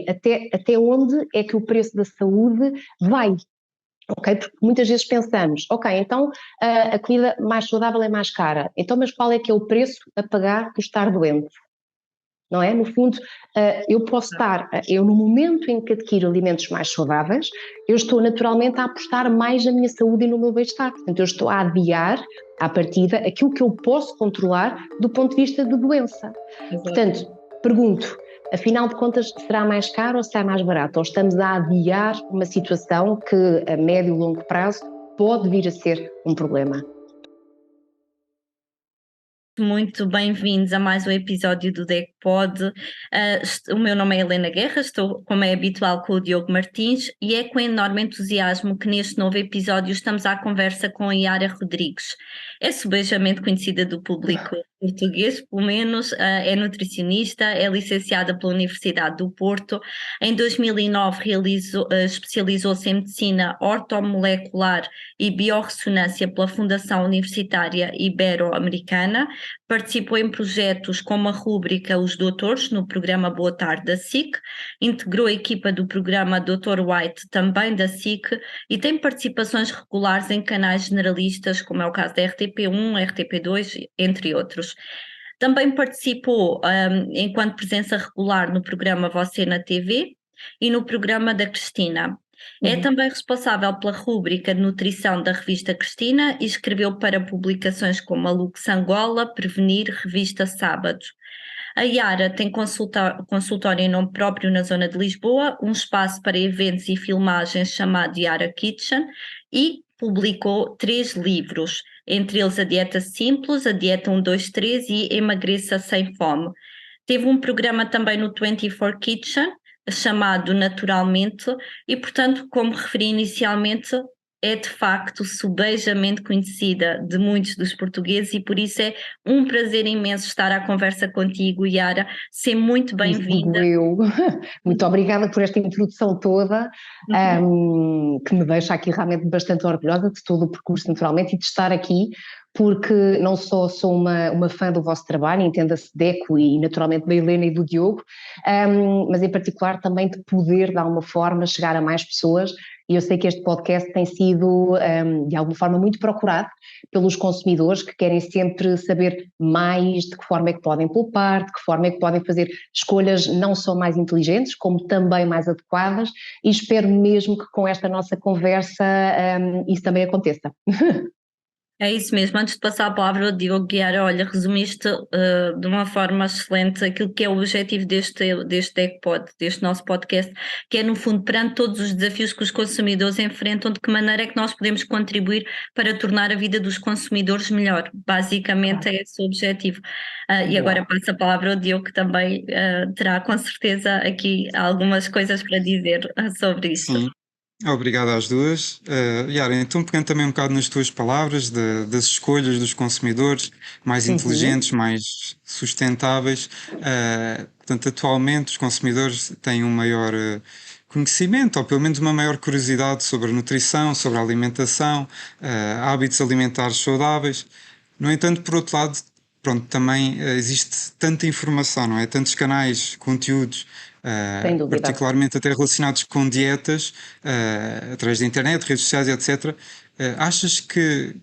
até onde é que o preço da saúde vai. Ok, porque muitas vezes pensamos, ok, então a comida mais saudável é mais cara, então mas qual é que é o preço a pagar por estar doente? Não é? No fundo, eu posso estar, eu no momento em que adquiro alimentos mais saudáveis, eu estou naturalmente a apostar mais na minha saúde e no meu bem-estar. Portanto, eu estou a adiar, à partida, aquilo que eu posso controlar do ponto de vista de doença. Exato. Portanto, pergunto, afinal de contas, será mais caro ou será mais barato? Ou estamos a adiar uma situação que a médio e longo prazo pode vir a ser um problema? Muito bem-vindos a mais um episódio do DECPod. O meu nome é Helena Guerra, estou, como é habitual, com o Diogo Martins e é com enorme entusiasmo que neste novo episódio estamos à conversa com a Yara Rodrigues. É subejamente conhecida do público português, pelo menos, é nutricionista, é licenciada pela Universidade do Porto. Em 2009 especializou-se em Medicina Ortomolecular e Biorressonância pela Fundação Universitária Ibero-Americana. Participou em projetos como a rúbrica Os Doutores, no programa Boa Tarde da SIC, integrou a equipa do programa Dr. White, também da SIC, e tem participações regulares em canais generalistas, como é o caso da RTP1, RTP2, entre outros. Também participou enquanto presença regular no programa Você na TV e no programa da Cristina. É também responsável pela rúbrica de nutrição da revista Cristina e escreveu para publicações como a Lux Angola, Prevenir, revista Sábados. A Yara tem consultório em nome próprio na zona de Lisboa, um espaço para eventos e filmagens chamado Yara Kitchen e publicou 3 livros, entre eles a Dieta Simples, a Dieta 1, 2, 3 e Emagreça Sem Fome. Teve um programa também no 24 Kitchen, chamado Naturalmente, e portanto, como referi inicialmente, é de facto subejamente conhecida de muitos dos portugueses e por isso é um prazer imenso estar à conversa contigo, Yara. Seja muito bem-vinda. Eu. Muito obrigada por esta introdução toda, que me deixa aqui realmente bastante orgulhosa de todo o percurso, naturalmente, e de estar aqui, porque não só sou uma fã do vosso trabalho, entenda-se DECO e naturalmente da Helena e do Diogo, mas em particular também de poder, de alguma forma, chegar a mais pessoas. E eu sei que este podcast tem sido, de alguma forma, muito procurado pelos consumidores que querem sempre saber mais de que forma é que podem poupar, de que forma é que podem fazer escolhas não só mais inteligentes, como também mais adequadas, e espero mesmo que com esta nossa conversa isso também aconteça. É isso mesmo, antes de passar a palavra ao Diogo Guiar, olha, resumiste de uma forma excelente aquilo que é o objetivo deste DECPod, deste nosso podcast, que é no fundo perante todos os desafios que os consumidores enfrentam, de que maneira é que nós podemos contribuir para tornar a vida dos consumidores melhor, basicamente é esse o objetivo. E agora passo a palavra ao Diogo, que também terá com certeza aqui algumas coisas para dizer sobre isto. Sim. Obrigado às duas. Yara, então pegando também um bocado nas tuas palavras das escolhas dos consumidores mais inteligentes, mais sustentáveis, portanto atualmente os consumidores têm um maior conhecimento ou pelo menos uma maior curiosidade sobre a nutrição, sobre a alimentação, hábitos alimentares saudáveis. No entanto, por outro lado, pronto, também existe tanta informação, não é? Tantos canais, conteúdos, particularmente até relacionados com dietas, através da internet, redes sociais, etc. Achas que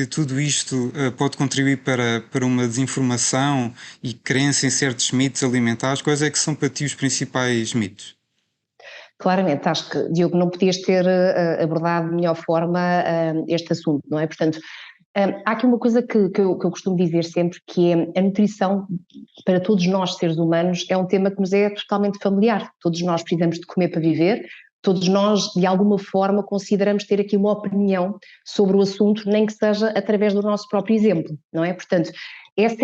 tudo isto pode contribuir para uma desinformação e crença em certos mitos alimentares? Quais é que são para ti os principais mitos? Claramente, acho que, Diogo, não podias ter abordado de melhor forma este assunto, não é? Portanto, há aqui uma coisa que eu costumo dizer sempre, que é a nutrição, para todos nós seres humanos, é um tema que nos é totalmente familiar. Todos nós precisamos de comer para viver, todos nós, de alguma forma, consideramos ter aqui uma opinião sobre o assunto, nem que seja através do nosso próprio exemplo, não é? Portanto, esse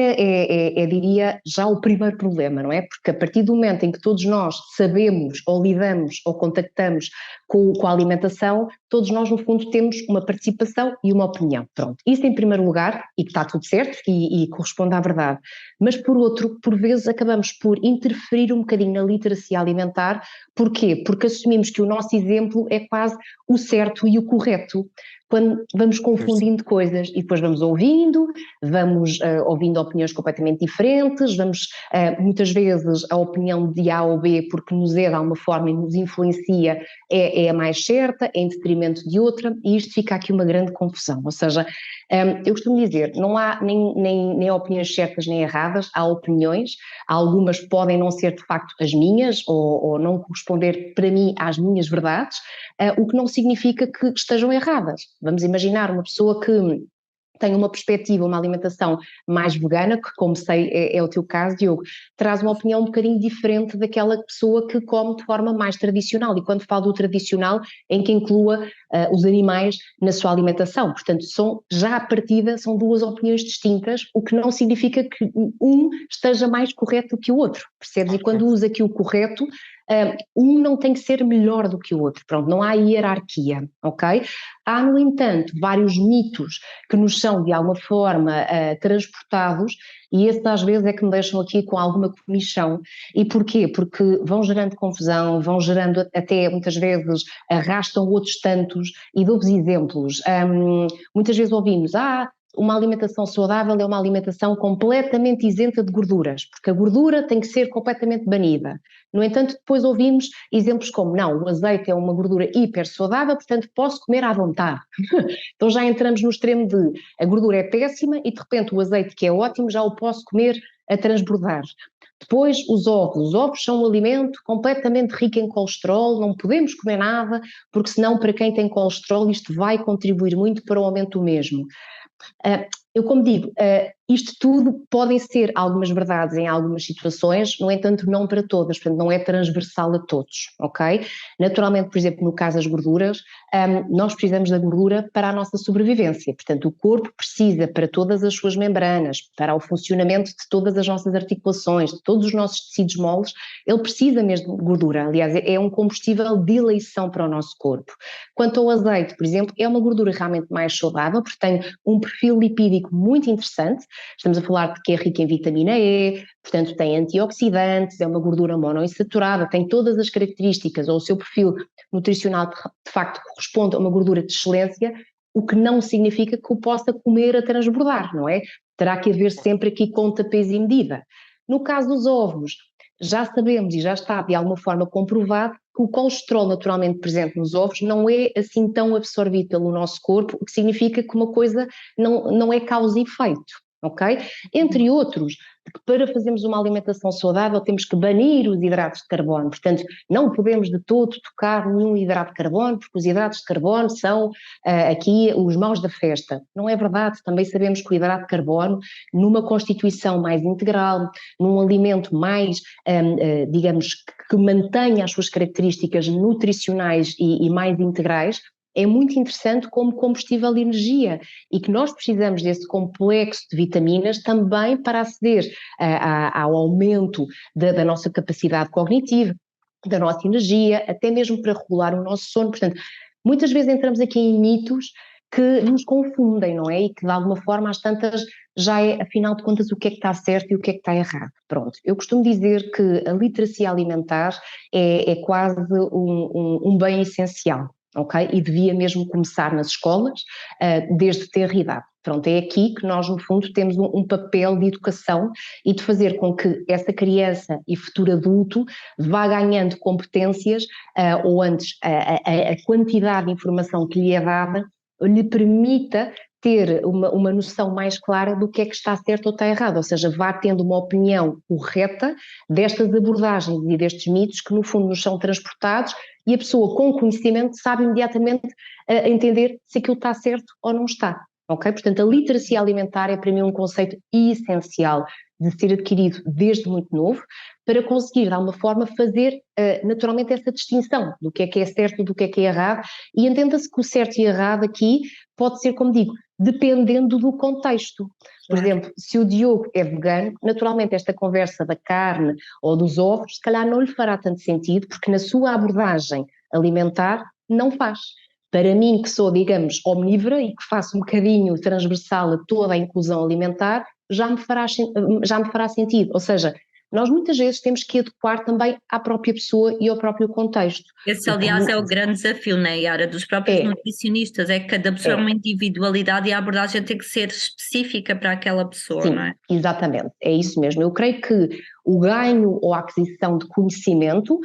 diria, já o primeiro problema, não é? Porque a partir do momento em que todos nós sabemos, ou lidamos, ou contactamos com a alimentação, todos nós no fundo temos uma participação e uma opinião, pronto. Isso em primeiro lugar, e que está tudo certo e corresponde à verdade. Mas por outro, por vezes acabamos por interferir um bocadinho na literacia alimentar. Porquê? Porque assumimos que o nosso exemplo é quase o certo e o correto, quando vamos confundindo coisas e depois vamos ouvindo opiniões completamente diferentes, muitas vezes a opinião de A ou B, porque nos é de alguma forma e nos influencia, é a mais certa, é em detrimento de outra, e isto fica aqui uma grande confusão. Ou seja, eu costumo dizer, não há nem opiniões certas nem erradas, há opiniões, algumas podem não ser de facto as minhas ou não corresponder para mim às minhas verdades, o que não significa que estejam erradas. Vamos imaginar uma pessoa que tem uma perspectiva, uma alimentação mais vegana, que como sei é o teu caso, Diogo, traz uma opinião um bocadinho diferente daquela pessoa que come de forma mais tradicional, e quando falo do tradicional, em que inclua os animais na sua alimentação. Portanto, já à partida são duas opiniões distintas, o que não significa que um esteja mais correto do que o outro, percebes? E quando usa aqui o correto, um não tem que ser melhor do que o outro, pronto, não há hierarquia, ok? Há, no entanto, vários mitos que nos são de alguma forma transportados, e esses às vezes é que me deixam aqui com alguma comichão. E porquê? Porque vão gerando confusão, vão gerando até muitas vezes arrastam outros tantos, e dou-vos exemplos. Muitas vezes ouvimos, uma alimentação saudável é uma alimentação completamente isenta de gorduras, porque a gordura tem que ser completamente banida. No entanto, depois ouvimos exemplos como, não, o azeite é uma gordura hiper saudável, portanto posso comer à vontade. Então já entramos no extremo de a gordura é péssima e de repente o azeite, que é ótimo, já o posso comer a transbordar. Depois os ovos são um alimento completamente rico em colesterol, não podemos comer nada, porque senão para quem tem colesterol isto vai contribuir muito para o aumento do mesmo. Eu como digo, isto tudo podem ser algumas verdades em algumas situações, no entanto não para todas, portanto não é transversal a todos, ok? Naturalmente, por exemplo, no caso das gorduras, nós precisamos da gordura para a nossa sobrevivência, portanto o corpo precisa para todas as suas membranas, para o funcionamento de todas as nossas articulações, de todos os nossos tecidos moles, ele precisa mesmo de gordura, aliás é um combustível de eleição para o nosso corpo. Quanto ao azeite, por exemplo, é uma gordura realmente mais saudável, porque tem um perfil lipídico muito interessante. Estamos a falar de que é rica em vitamina E, portanto tem antioxidantes, é uma gordura monoinsaturada, tem todas as características, ou o seu perfil nutricional de facto corresponde a uma gordura de excelência, o que não significa que o possa comer a transbordar, não é? Terá que haver sempre aqui conta, peso e medida. No caso dos ovos, já sabemos e já está de alguma forma comprovado que o colesterol naturalmente presente nos ovos não é assim tão absorvido pelo nosso corpo, o que significa que uma coisa não é causa e efeito, ok? Entre outros, que para fazermos uma alimentação saudável temos que banir os hidratos de carbono, portanto não podemos de todo tocar nenhum hidrato de carbono, porque os hidratos de carbono são aqui os maus da festa. Não é verdade, também sabemos que o hidrato de carbono, numa constituição mais integral, num alimento mais, digamos, que mantenha as suas características nutricionais e mais integrais, é muito interessante como combustível de energia, e que nós precisamos desse complexo de vitaminas também para aceder ao aumento da nossa capacidade cognitiva, da nossa energia, até mesmo para regular o nosso sono. Portanto, muitas vezes entramos aqui em mitos que nos confundem, não é? E que de alguma forma às tantas já é, afinal de contas, o que é que está certo e o que é que está errado. Pronto, eu costumo dizer que a literacia alimentar é quase um bem essencial. Ok? E devia mesmo começar nas escolas, desde ter idade. Pronto, é aqui que nós, no fundo, temos um papel de educação e de fazer com que essa criança e futuro adulto vá ganhando competências, ou antes, a quantidade de informação que lhe é dada lhe permita ter uma noção mais clara do que é que está certo ou está errado, ou seja, vá tendo uma opinião correta destas abordagens e destes mitos que no fundo nos são transportados, e a pessoa com conhecimento sabe imediatamente entender se aquilo está certo ou não está, ok? Portanto, a literacia alimentar é para mim um conceito essencial de ser adquirido desde muito novo, para conseguir de alguma forma fazer naturalmente essa distinção do que é certo e do que é errado, e entenda-se que o certo e errado aqui pode ser, como digo, dependendo do contexto. Por exemplo, se o Diogo é vegano, naturalmente esta conversa da carne ou dos ovos, se calhar não lhe fará tanto sentido, porque na sua abordagem alimentar não faz. Para mim, que sou, digamos, omnívora e que faço um bocadinho transversal a toda a inclusão alimentar, já me fará sentido. Ou seja, nós muitas vezes temos que adequar também à própria pessoa e ao próprio contexto. Esse, aliás, é o grande desafio, né, Yara, dos próprios nutricionistas, é que cada pessoa é uma individualidade e a abordagem tem que ser específica para aquela pessoa, sim, não é? Exatamente, é isso mesmo. Eu creio que o ganho ou a aquisição de conhecimento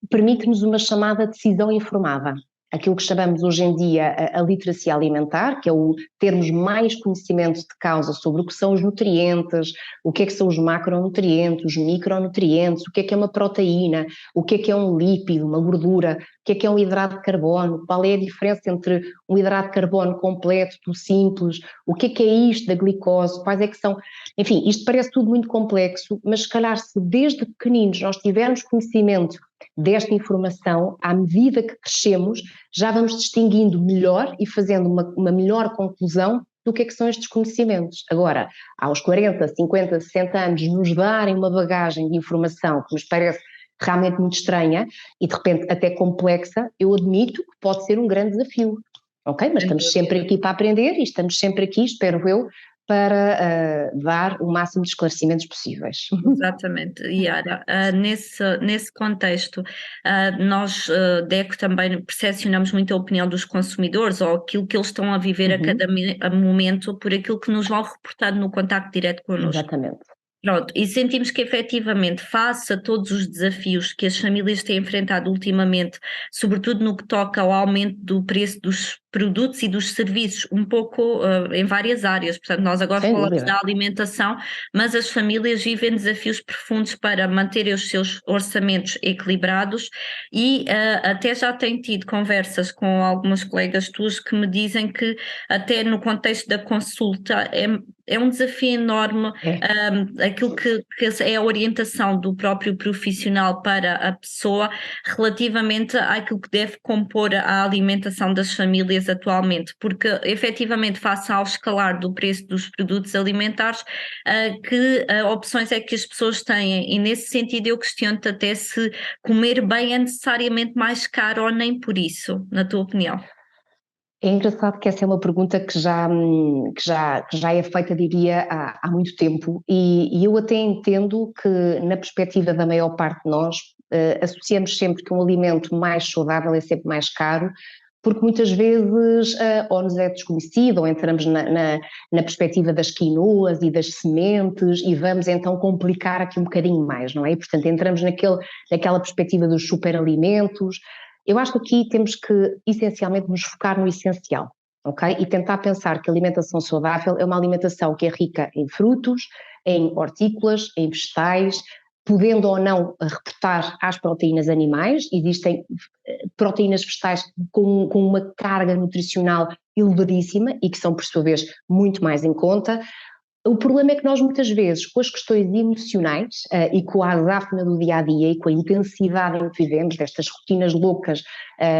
permite-nos uma chamada decisão informada. Aquilo que chamamos hoje em dia a literacia alimentar, que é o termos mais conhecimento de causa sobre o que são os nutrientes, o que são os macronutrientes, os micronutrientes, o que é uma proteína, o que é um lípido, uma gordura, o que é um hidrato de carbono, qual é a diferença entre um hidrato de carbono completo, do simples, o que é isto da glicose, quais é que são... Enfim, isto parece tudo muito complexo, mas se calhar se desde pequeninos nós tivermos conhecimento desta informação, à medida que crescemos, já vamos distinguindo melhor e fazendo uma melhor conclusão do que são estes conhecimentos. Agora, aos 40, 50, 60 anos, nos darem uma bagagem de informação que nos parece realmente muito estranha e de repente até complexa, eu admito que pode ser um grande desafio. Ok? Mas estamos sempre aqui para aprender e estamos sempre aqui, espero eu, para dar o máximo de esclarecimentos possíveis. Exatamente, Yara. Nesse contexto, nós, DECO, também percepcionamos muito a opinião dos consumidores ou aquilo que eles estão a viver a cada momento por aquilo que nos vão reportando no contacto direto connosco. Exatamente. Pronto, e sentimos que efetivamente, face a todos os desafios que as famílias têm enfrentado ultimamente, sobretudo no que toca ao aumento do preço dos produtos e dos serviços, um pouco em várias áreas, portanto nós agora falamos da alimentação, mas as famílias vivem desafios profundos para manterem os seus orçamentos equilibrados e até já tenho tido conversas com algumas colegas tuas que me dizem que até no contexto da consulta é um desafio enorme aquilo que é a orientação do próprio profissional para a pessoa relativamente àquilo que deve compor a alimentação das famílias atualmente, porque efetivamente face ao escalar do preço dos produtos alimentares, que opções é que as pessoas têm, e nesse sentido eu questiono-te até se comer bem é necessariamente mais caro ou nem por isso, na tua opinião. É engraçado que essa é uma pergunta que já é feita, diria, há muito tempo, e eu até entendo que, na perspectiva da maior parte de nós, associamos sempre que um alimento mais saudável é sempre mais caro, porque muitas vezes ou nos é desconhecido, ou entramos na perspectiva das quinoas e das sementes e vamos então complicar aqui um bocadinho mais, não é? E, portanto, entramos naquela perspectiva dos superalimentos. Eu acho que aqui temos que, essencialmente, nos focar no essencial, ok? E tentar pensar que a alimentação saudável é uma alimentação que é rica em frutos, em hortícolas, em vegetais, podendo ou não reportar às proteínas animais. Existem proteínas vegetais com uma carga nutricional elevadíssima e que são, por sua vez, muito mais em conta. O problema é que nós muitas vezes, com as questões emocionais e com a azáfama do dia-a-dia e com a intensidade em que vivemos, destas rotinas loucas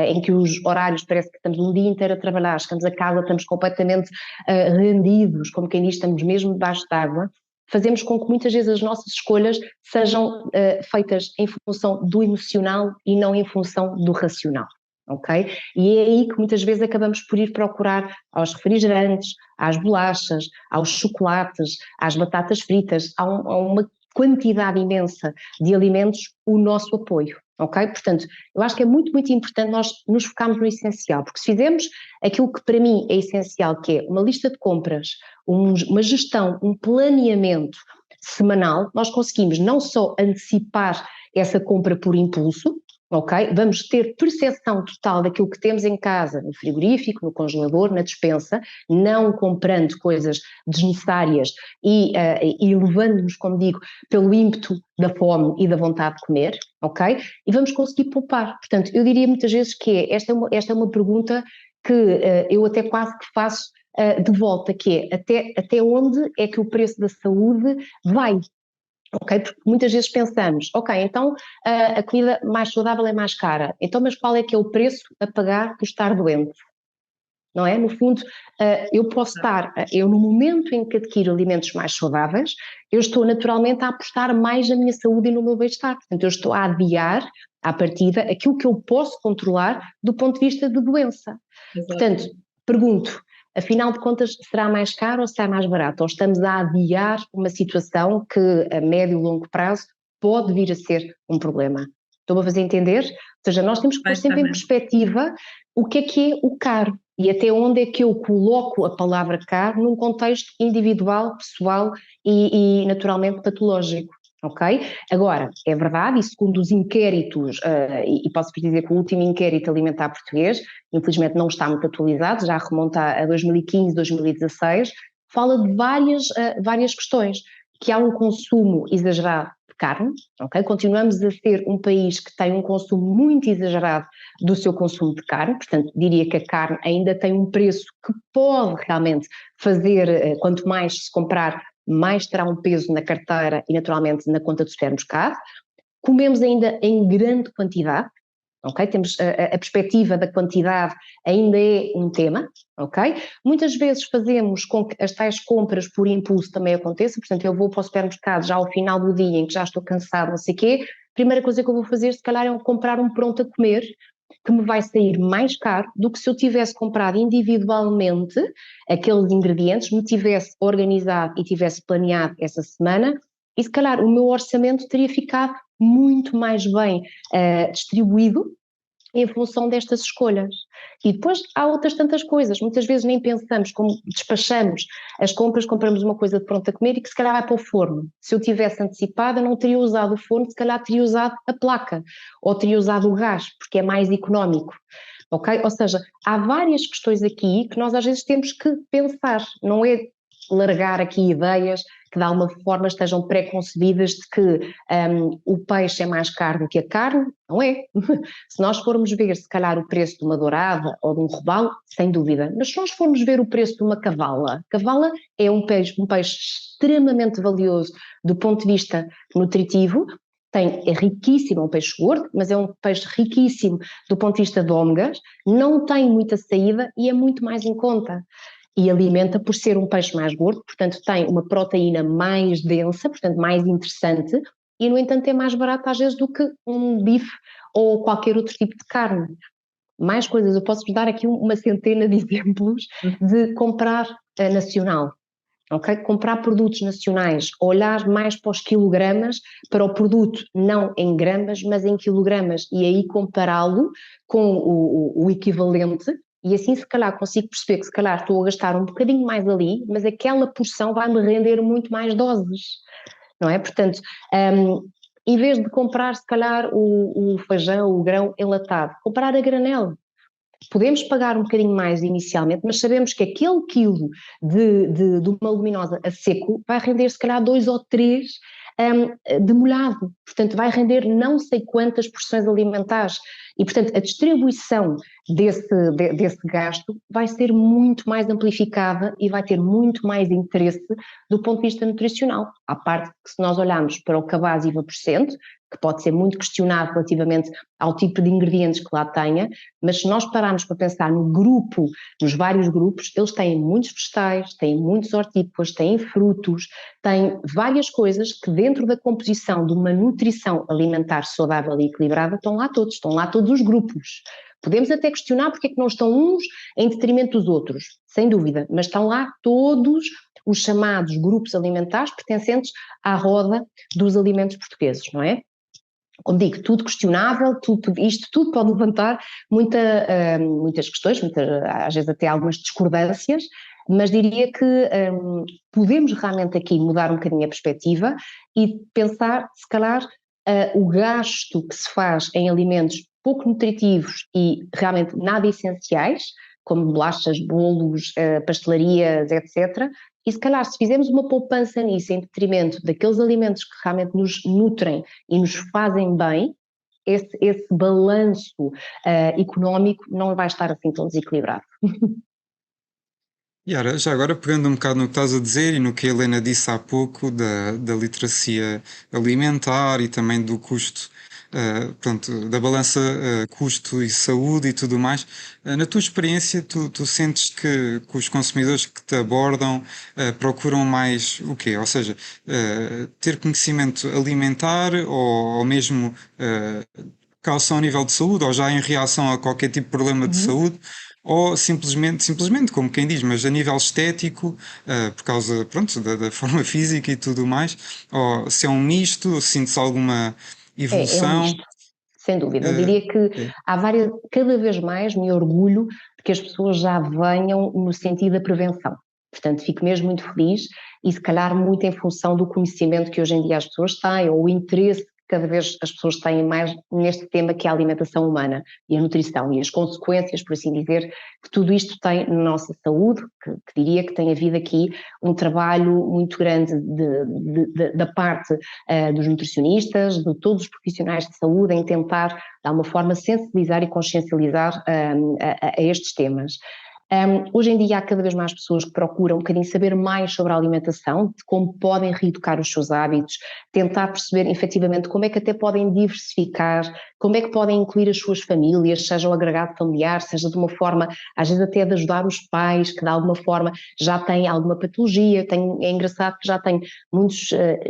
em que os horários parece que estamos um dia inteiro a trabalhar, chegamos a casa, estamos completamente rendidos, como quem diz, estamos mesmo debaixo d'água, fazemos com que muitas vezes as nossas escolhas sejam feitas em função do emocional e não em função do racional. Okay? E é aí que muitas vezes acabamos por ir procurar aos refrigerantes, às bolachas, aos chocolates, às batatas fritas, a uma quantidade imensa de alimentos, o nosso apoio, ok? Portanto, eu acho que é muito, muito importante nós nos focarmos no essencial, porque se fizermos aquilo que para mim é essencial, que é uma lista de compras, uma gestão, um planeamento semanal, nós conseguimos não só antecipar essa compra por impulso, ok? Vamos ter percepção total daquilo que temos em casa, no frigorífico, no congelador, na despensa, não comprando coisas desnecessárias e levando-nos, como digo, pelo ímpeto da fome e da vontade de comer, ok? E vamos conseguir poupar. Portanto, eu diria muitas vezes que esta é uma pergunta que eu até quase que faço de volta, que é até onde é que o preço da saúde vai? Ok, porque muitas vezes pensamos, ok, então a comida mais saudável é mais cara, então mas qual é que é o preço a pagar por estar doente? Não é? No fundo, eu no momento em que adquiro alimentos mais saudáveis, eu estou naturalmente a apostar mais na minha saúde e no meu bem-estar, portanto eu estou a adiar à partida, aquilo que eu posso controlar do ponto de vista de doença. Exato. Portanto, pergunto, afinal de contas, será mais caro ou será mais barato? Ou estamos a adiar uma situação que a médio e longo prazo pode vir a ser um problema? Estou-me a fazer entender? Ou seja, nós temos que pôr sempre em perspectiva o que é o caro e até onde é que eu coloco a palavra caro num contexto individual, pessoal e naturalmente patológico. Ok? Agora, é verdade, e segundo os inquéritos, e posso dizer que o último inquérito alimentar português, infelizmente não está muito atualizado, já remonta a 2015, 2016, fala de várias questões, que há um consumo exagerado de carne, ok? Continuamos a ser um país que tem um consumo muito exagerado do seu consumo de carne, portanto diria que a carne ainda tem um preço que pode realmente fazer, quanto mais se comprar, mais terá um peso na carteira e naturalmente na conta do supermercado. Comemos ainda em grande quantidade, ok? Temos a perspectiva da quantidade ainda é um tema, ok? Muitas vezes fazemos com que as tais compras por impulso também aconteçam, portanto eu vou para o supermercado já ao final do dia em que já estou cansado, não sei o quê, a primeira coisa que eu vou fazer se calhar é comprar um pronto a comer, que me vai sair mais caro do que se eu tivesse comprado individualmente aqueles ingredientes, me tivesse organizado e tivesse planeado essa semana, e se calhar o meu orçamento teria ficado muito mais bem distribuído em função destas escolhas. E depois há outras tantas coisas, muitas vezes nem pensamos, como despachamos as compras, compramos uma coisa de pronto a comer e que se calhar vai para o forno. Se eu tivesse antecipado, eu não teria usado o forno, se calhar teria usado a placa, ou teria usado o gás, porque é mais económico. Ok? Ou seja, há várias questões aqui que nós às vezes temos que pensar, não é largar aqui ideias que de alguma forma estejam pré-concebidas de que o peixe é mais caro do que a carne, não é? Se nós formos ver se calhar o preço de uma dourada ou de um robalo, sem dúvida, mas se nós formos ver o preço de uma cavala é um peixe extremamente valioso do ponto de vista nutritivo, é riquíssimo, é um peixe gordo, mas é um peixe riquíssimo do ponto de vista de ômegas, não tem muita saída e é muito mais em conta. E alimenta por ser um peixe mais gordo, portanto tem uma proteína mais densa, portanto mais interessante, e no entanto é mais barato às vezes do que um bife ou qualquer outro tipo de carne. Mais coisas, eu posso-vos dar aqui uma centena de exemplos de comprar nacional. Okay? Comprar produtos nacionais, olhar mais para os quilogramas, para o produto não em gramas, mas em quilogramas, e aí compará-lo com o equivalente, e assim se calhar consigo perceber que se calhar estou a gastar um bocadinho mais ali, mas aquela porção vai-me render muito mais doses, não é? Portanto, em vez de comprar se calhar o feijão, o grão enlatado, comprar a granel. Podemos pagar um bocadinho mais inicialmente, mas sabemos que aquele quilo de uma leguminosa a seco vai render se calhar 2 ou 3 de molhado, portanto vai render não sei quantas porções alimentares e portanto a distribuição desse gasto vai ser muito mais amplificada e vai ter muito mais interesse do ponto de vista nutricional, à parte que se nós olharmos para o cabaz IVA por cento, que pode ser muito questionado relativamente ao tipo de ingredientes que lá tenha, mas se nós pararmos para pensar no grupo, nos vários grupos, eles têm muitos vegetais, têm muitos hortícolas, têm frutos, têm várias coisas que dentro da composição de uma nutrição alimentar saudável e equilibrada estão lá todos os grupos. Podemos até questionar porque é que não estão uns em detrimento dos outros, sem dúvida, mas estão lá todos os chamados grupos alimentares pertencentes à roda dos alimentos portugueses, não é? Como digo, tudo questionável, isto tudo pode levantar muitas questões, às vezes até algumas discordâncias, mas diria que podemos realmente aqui mudar um bocadinho a perspectiva e pensar, se calhar, o gasto que se faz em alimentos pouco nutritivos e realmente nada essenciais, como bolachas, bolos, pastelarias, etc., e se calhar se fizermos uma poupança nisso em detrimento daqueles alimentos que realmente nos nutrem e nos fazem bem, esse balanço económico não vai estar assim tão desequilibrado. Yara, já agora pegando um bocado no que estás a dizer e no que a Helena disse há pouco da literacia alimentar e também do custo, pronto, da balança custo e saúde e tudo mais, na tua experiência tu sentes que os consumidores que te abordam procuram mais o quê? Ou seja, ter conhecimento alimentar ou mesmo precaução a nível de saúde, ou já em reação a qualquer tipo de problema de saúde, ou simplesmente como quem diz, mas a nível estético, por causa, pronto, da forma física e tudo mais, ou se é um misto, ou sente-se alguma É um evolução. misto, sem dúvida. Eu eh, diria que é, há várias, cada vez mais me orgulho de que as pessoas já venham no sentido da prevenção. Portanto, fico mesmo muito feliz e se calhar muito em função do conhecimento que hoje em dia as pessoas têm, ou o interesse que cada vez as pessoas têm mais neste tema que é a alimentação humana e a nutrição e as consequências, por assim dizer, que tudo isto tem na nossa saúde, que diria que tem havido aqui um trabalho muito grande da parte dos nutricionistas, de todos os profissionais de saúde, em tentar, de alguma forma, sensibilizar e consciencializar a estes temas. Hoje em dia há cada vez mais pessoas que procuram um bocadinho saber mais sobre a alimentação, de como podem reeducar os seus hábitos, tentar perceber efetivamente como é que até podem diversificar, como é que podem incluir as suas famílias, seja o agregado familiar, seja de uma forma, às vezes até de ajudar os pais, que de alguma forma já têm alguma patologia. É engraçado que já tem muitos,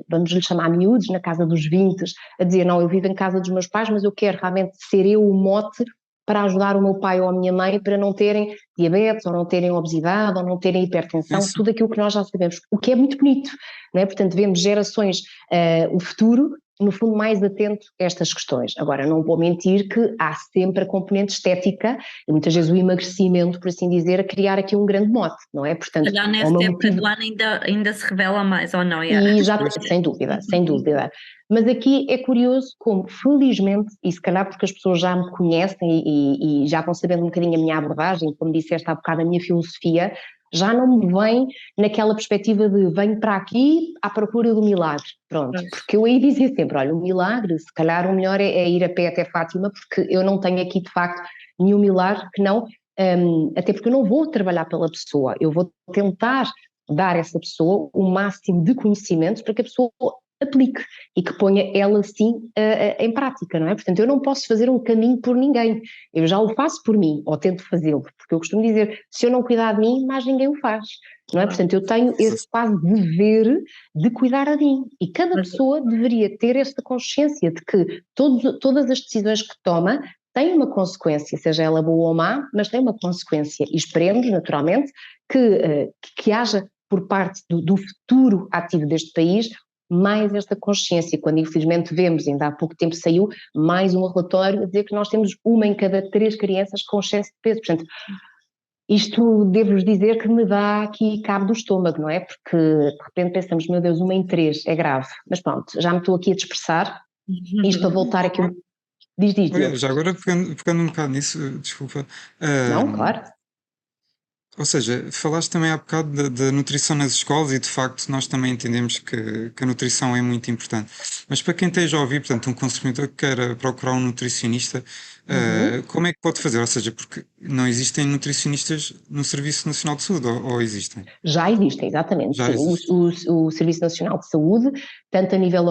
vamos lhe chamar miúdos, na casa dos 20, a dizer, não, eu vivo em casa dos meus pais, mas eu quero realmente ser eu o mote para ajudar o meu pai ou a minha mãe para não terem diabetes, ou não terem obesidade, ou não terem hipertensão, isso. tudo aquilo que nós já sabemos, o que é muito bonito, não é? Portanto, vemos gerações, o futuro, no fundo, mais atento a estas questões. Agora, não vou mentir que há sempre a componente estética e muitas vezes o emagrecimento, por assim dizer, a criar aqui um grande mote, não é? Portanto, Calhar há nesta uma época do ano ainda se revela mais, ou não, Yara? e já, Pois, sem dúvida, sem dúvida. Mas aqui é curioso como, felizmente, e se calhar porque as pessoas já me conhecem e já vão sabendo um bocadinho a minha abordagem, como disseste há bocado, a minha filosofia, já não me vem naquela perspectiva de venho para aqui à procura do milagre. Pronto, Pois. porque eu aí dizia sempre, olha, o milagre, se calhar o melhor é ir a pé até Fátima, porque eu não tenho aqui de facto nenhum milagre que não, até porque eu não vou trabalhar pela pessoa, eu vou tentar dar a essa pessoa o máximo de conhecimentos para que a pessoa aplique e que ponha ela sim em prática, não é? Portanto, eu não posso fazer um caminho por ninguém, eu já o faço por mim, ou tento fazê-lo, porque eu costumo dizer, se eu não cuidar de mim, mais ninguém o faz, não é? Portanto, eu tenho esse quase dever de cuidar de mim, e cada pessoa deveria ter esta consciência de que todas as decisões que toma têm uma consequência, seja ela boa ou má, mas tem uma consequência, e esperemos, naturalmente, que haja por parte do futuro ativo deste país mais esta consciência, quando infelizmente vemos, ainda há pouco tempo saiu mais um relatório a dizer que nós temos 1 em cada 3 crianças com excesso de peso. Portanto, isto devo-vos dizer que me dá aqui cabo do estômago, não é? Porque de repente pensamos, meu Deus, 1 em 3 é grave. Mas pronto, já me estou aqui a dispersar. Isto para voltar aqui. Diz, olha, Diogo. já agora pegando um bocado nisso, desculpa. Não, claro. Ou seja, falaste também há bocado da nutrição nas escolas e de facto nós também entendemos que a nutrição é muito importante. Mas para quem esteja a ouvir, portanto, um consumidor que queira procurar um nutricionista, Uhum. como é que pode fazer? Ou seja, porque não existem nutricionistas no Serviço Nacional de Saúde, ou existem? Já existem, exatamente, Já sim. existe. O Serviço Nacional de Saúde, tanto a nível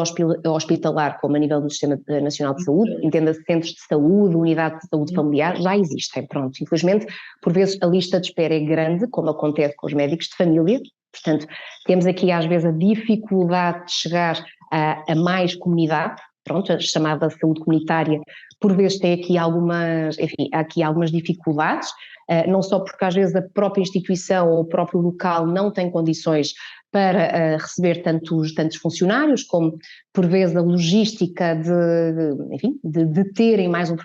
hospitalar como a nível do Sistema Nacional de Saúde, entenda-se centros de saúde, unidade de saúde familiar, já existem, pronto. Infelizmente, por vezes a lista de espera é grande, como acontece com os médicos de família, portanto, temos aqui às vezes a dificuldade de chegar a mais comunidade, pronto, a chamada saúde comunitária, por vezes tem aqui algumas, enfim, há aqui algumas dificuldades, não só porque às vezes a própria instituição ou o próprio local não tem condições para receber tantos funcionários, como por vezes a logística enfim, de terem mais um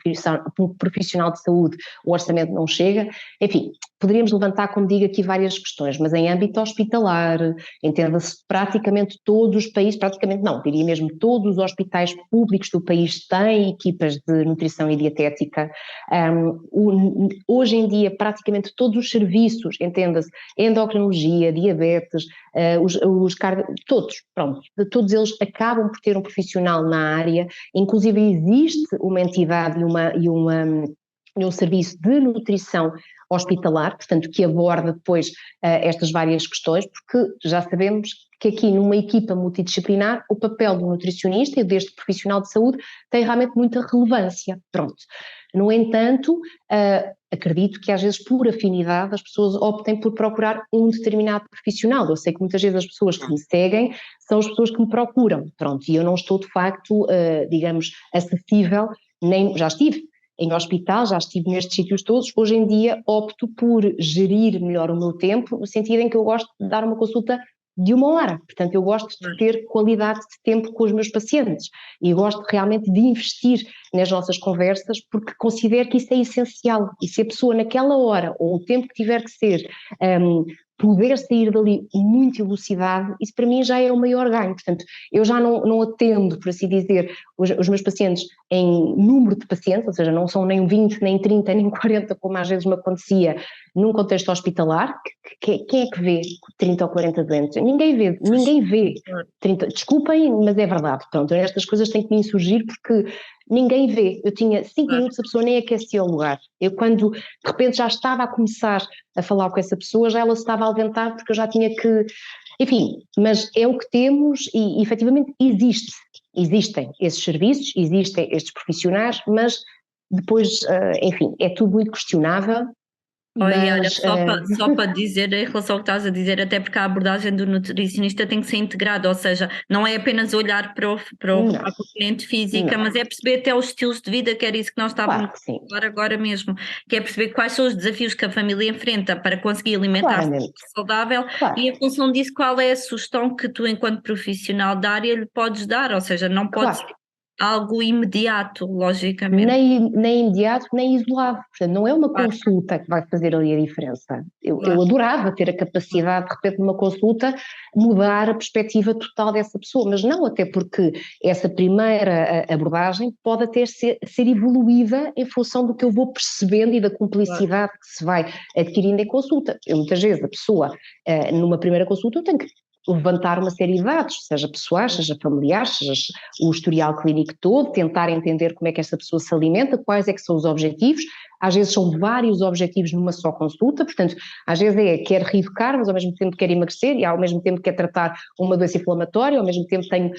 profissional de saúde, o orçamento não chega, enfim, poderíamos levantar, como digo, aqui várias questões, mas em âmbito hospitalar, entenda-se praticamente todos os países, praticamente não, diria mesmo todos os hospitais públicos do país têm equipas de nutrição e dietética. Hoje em dia praticamente todos os serviços, entenda-se, endocrinologia, diabetes, todos, pronto, todos eles acabam por ter um profissional na área, inclusive existe uma entidade e um serviço de nutrição hospitalar, portanto, que aborda depois estas várias questões, porque já sabemos que aqui numa equipa multidisciplinar o papel do nutricionista e deste profissional de saúde tem realmente muita relevância, pronto. No entanto, acredito que às vezes por afinidade as pessoas optem por procurar um determinado profissional. Eu sei que muitas vezes as pessoas que me seguem são as pessoas que me procuram, pronto, e eu não estou de facto, digamos, acessível já estive em hospital, já estive nestes sítios todos. Hoje em dia opto por gerir melhor o meu tempo, no sentido em que eu gosto de dar uma consulta de 1 hora. Portanto, eu gosto de ter qualidade de tempo com os meus pacientes e gosto realmente de investir nas nossas conversas, porque considero que isso é essencial. E se a pessoa naquela hora, ou o tempo que tiver que ser, poder sair dali muito elucidado, isso para mim já é o maior ganho. Portanto, eu já não atendo, por assim dizer, os meus pacientes em número de pacientes, ou seja, não são nem 20, nem 30, nem 40, como às vezes me acontecia num contexto hospitalar. Quem é que vê 30 ou 40 doentes? Ninguém vê 30, desculpem, mas é verdade. Pronto, estas coisas têm que me insurgir porque ninguém vê. Eu tinha 5 minutos, a pessoa nem aquecia o lugar. Eu, quando de repente já estava a começar a falar com essa pessoa, já ela se estava a alventar porque eu já tinha que... Enfim, mas é o que temos e efetivamente existem esses serviços, existem estes profissionais, mas depois, enfim, é tudo muito questionável. Olha, Mas, só para dizer em relação ao que estás a dizer, até porque a abordagem do nutricionista tem que ser integrada, ou seja, não é apenas olhar para a componente física, mas é perceber até os estilos de vida, que era isso que nós estávamos a falar agora mesmo, que é perceber quais são os desafios que a família enfrenta para conseguir alimentar-se saudável e em função disso qual é a sugestão que tu, enquanto profissional da área, lhe podes dar, ou seja, não pode ser algo imediato, logicamente. Nem imediato, nem isolado. Portanto, não é uma consulta que vai fazer ali a diferença. Eu adorava ter a capacidade, de repente, numa consulta, mudar a perspectiva total dessa pessoa, mas não, até porque essa primeira abordagem pode até ser evoluída em função do que eu vou percebendo e da cumplicidade que se vai adquirindo em consulta. Muitas vezes a pessoa, numa primeira consulta, eu tenho que levantar uma série de dados, seja pessoais, seja familiares, seja o historial clínico todo, tentar entender como é que essa pessoa se alimenta, quais é que são os objetivos. Às vezes são vários objetivos numa só consulta, portanto, às vezes quer reeducar, mas ao mesmo tempo quer emagrecer, e ao mesmo tempo quer tratar uma doença inflamatória, ao mesmo tempo tenho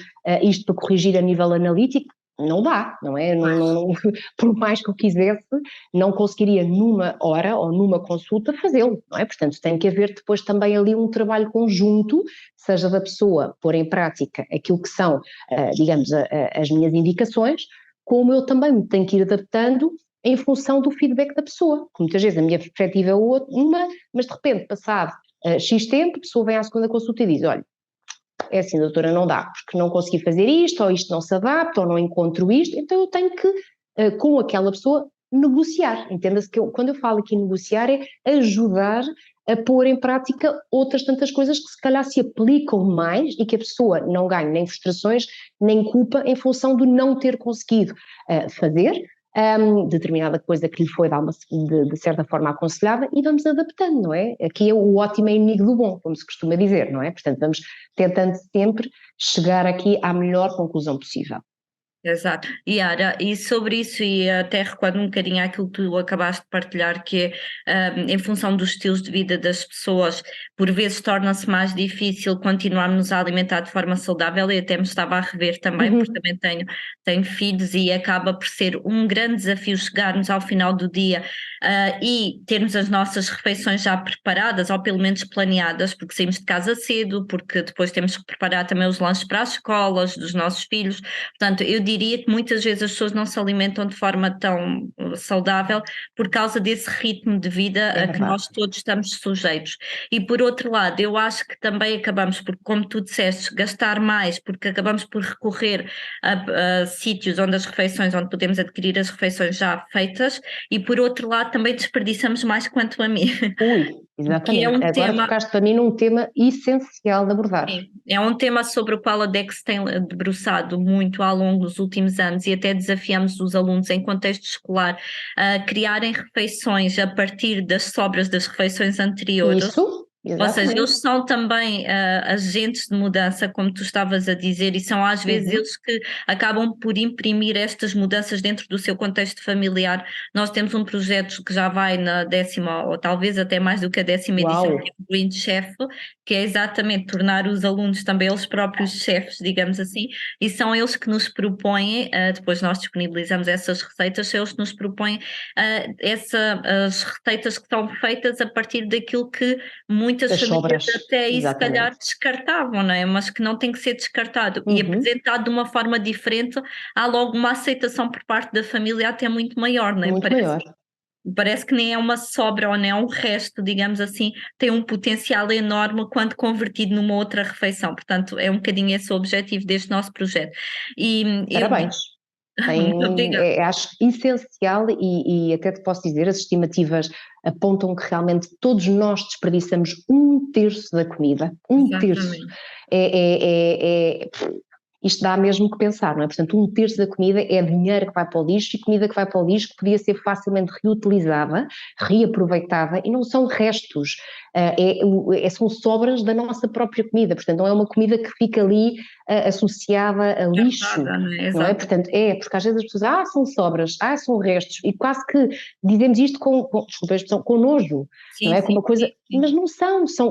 isto para corrigir a nível analítico. Não dá, não é? Por mais que eu quisesse, não conseguiria numa hora ou numa consulta fazê-lo, não é? Portanto, tem que haver depois também ali um trabalho conjunto, seja da pessoa pôr em prática aquilo que são, digamos, as minhas indicações, como eu também me tenho que ir adaptando em função do feedback da pessoa. Muitas vezes a minha perspectiva é uma, mas de repente, passado X tempo, a pessoa vem à segunda consulta e diz, olha, é assim, doutora, não dá, porque não consegui fazer isto, ou isto não se adapta, ou não encontro isto, então eu tenho que, com aquela pessoa, negociar. Entenda-se que quando eu falo aqui negociar é ajudar a pôr em prática outras tantas coisas que se calhar se aplicam mais e que a pessoa não ganhe nem frustrações, nem culpa em função de não ter conseguido fazer determinada coisa que lhe foi de certa forma aconselhada e vamos adaptando, não é? Aqui é o ótimo é inimigo do bom, como se costuma dizer, não é? Portanto, vamos tentando sempre chegar aqui à melhor conclusão possível. Exato. Yara, e sobre isso, e até recordo um bocadinho aquilo que tu acabaste de partilhar, que é, em função dos estilos de vida das pessoas, por vezes torna-se mais difícil continuarmos a alimentar de forma saudável, e até me estava a rever também, porque também tenho filhos, e acaba por ser um grande desafio chegarmos ao final do dia e termos as nossas refeições já preparadas, ou pelo menos planeadas, porque saímos de casa cedo, porque depois temos que preparar também os lanches para as escolas dos nossos filhos. Portanto, eu diria que muitas vezes as pessoas não se alimentam de forma tão saudável por causa desse ritmo de vida a que nós todos estamos sujeitos. E por outro lado, eu acho que também acabamos por, como tu disseste, gastar mais, porque acabamos por recorrer a sítios onde onde podemos adquirir as refeições já feitas, e por outro lado também desperdiçamos mais, quanto a mim. Exatamente. Que é Agora tocaste para mim num tema essencial de abordar. Sim, é um tema sobre o qual a DEX tem debruçado muito ao longo dos últimos anos, e até desafiamos os alunos em contexto escolar a criarem refeições a partir das sobras das refeições anteriores. Isso. Exatamente. Ou seja, eles são também agentes de mudança, como tu estavas a dizer, e são às vezes eles que acabam por imprimir estas mudanças dentro do seu contexto familiar. Nós temos um projeto que já vai na 10ª, ou talvez até mais do que a 10ª edição, que é o Green Chef, que é exatamente tornar os alunos também eles próprios chefes, digamos assim, e são eles que nos propõem, depois nós disponibilizamos essas receitas, são eles que nos propõem as receitas que são feitas a partir daquilo que muitas muitas Das famílias sobras, até aí se calhar exatamente. descartavam, não é? Mas que não tem que ser descartado e Uhum, apresentado de uma forma diferente, há logo uma aceitação por parte da família até muito maior, não é? muito maior. Parece que nem é uma sobra ou nem é um resto, digamos assim, tem um potencial enorme quando convertido numa outra refeição. Portanto, é um bocadinho esse o objetivo deste nosso projeto. E eu digo, Parabéns. muito obrigada. Acho essencial e até te posso dizer, as estimativas apontam que realmente todos nós desperdiçamos um terço da comida, um terço. Exatamente. Isto dá mesmo que pensar, não é? Portanto, um terço da comida é dinheiro que vai para o lixo e comida que vai para o lixo que podia ser facilmente reutilizada, reaproveitada e não são restos, são sobras da nossa própria comida, portanto não é uma comida que fica ali associada a lixo, Verdade, não é? não é? Exato. Portanto, porque às vezes as pessoas, são sobras, são restos e quase que dizemos isto desculpa a expressão, com nojo, não Sim, é? Com sim, uma coisa, sim, sim. mas não